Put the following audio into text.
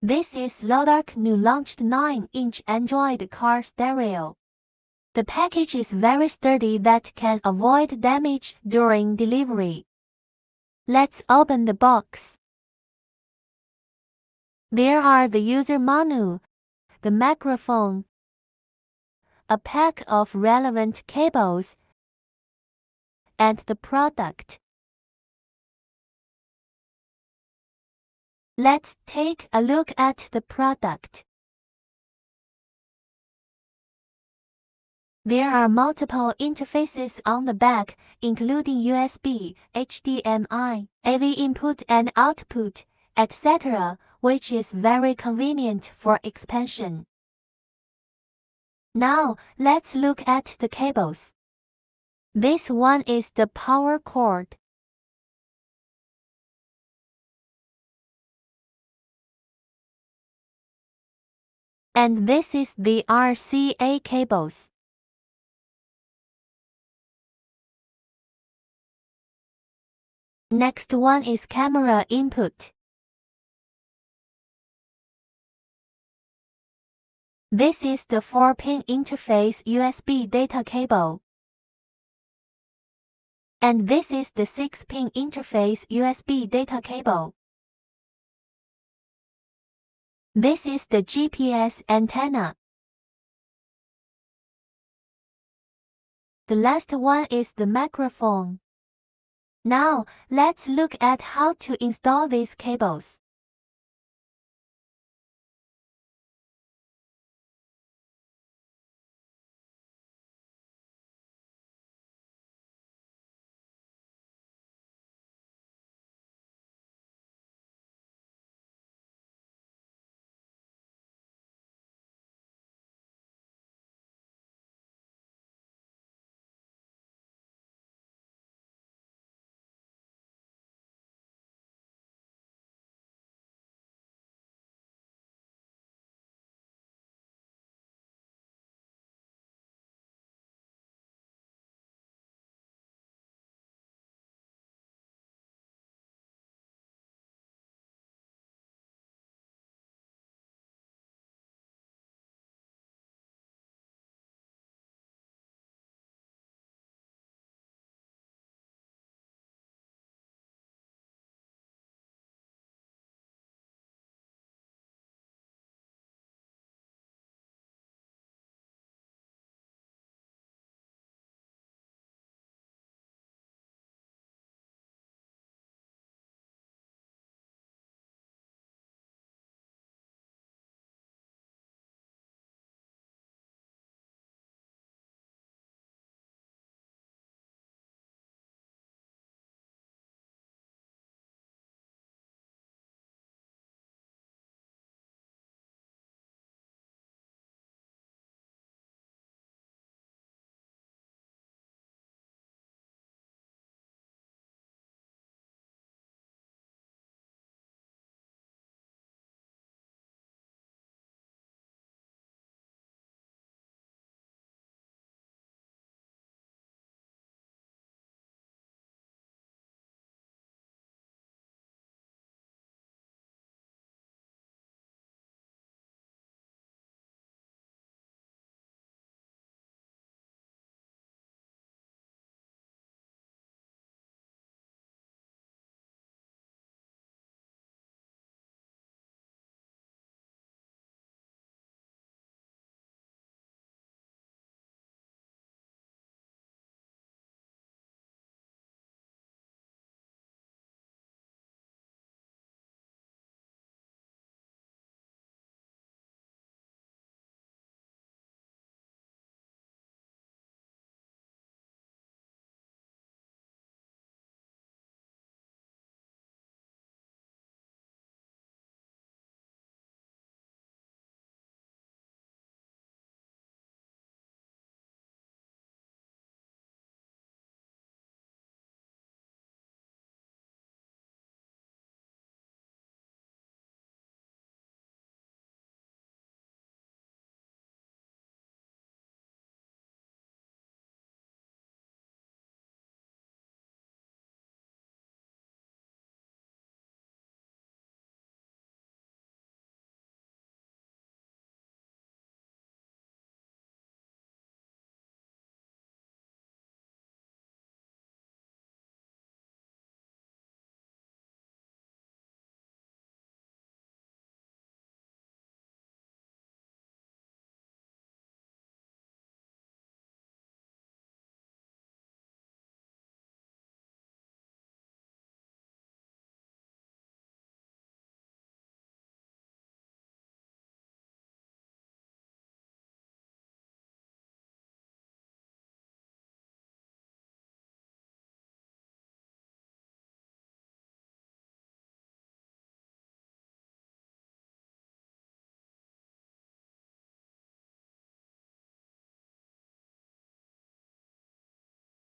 This is LODARK new launched 9-inch Android car stereo. The package is very sturdy that can avoid damage during delivery. Let's open the box. There are the user manual, the microphone, a pack of relevant cables, and the product. Let's take a look at the product. There are multiple interfaces on the back, including USB, HDMI, AV input and output, etc., which is very convenient for expansion. Now, let's look at the cables. This one is the power cord. And this is the RCA cables. Next one is camera input. This is the 4-pin interface USB data cable. And this is the 6-pin interface USB data cable. This is the GPS antenna. The last one is the microphone. Now, let's look at how to install these cables.